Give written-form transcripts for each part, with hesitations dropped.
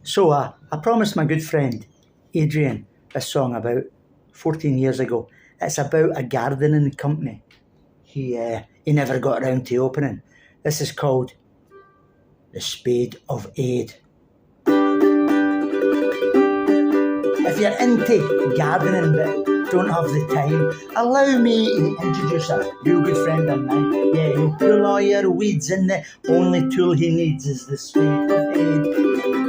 So I promised my good friend Adrian this song about 14 years ago. It's about a gardening company he never got around to opening. This is called the Spade of Ade. If you're into gardening but don't have the time, allow me to introduce a real good friend of mine. Yeah, he'll pull all your weeds and the only tool he needs is the Spade of Ade.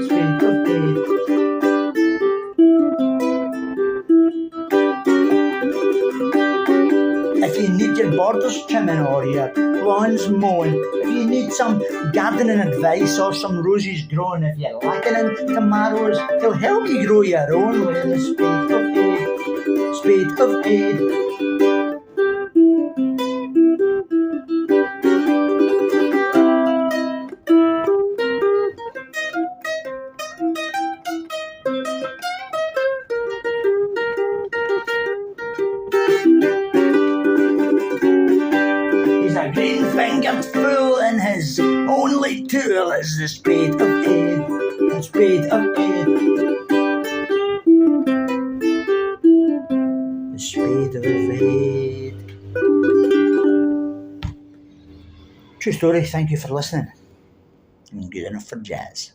Spade of Ade. If you need your borders trimming or your lawns mowing, if you need some gardening advice or some roses growing, if you're lacking in tomatoes, he'll help you grow your own with the Spade of Ade. Spade of Ade. He's a green-fingered fool and his only tool is the Spade of Ade. The Spade of Ade. The Spade of Ade. True story, thank you for listening. I'm good enough for jazz.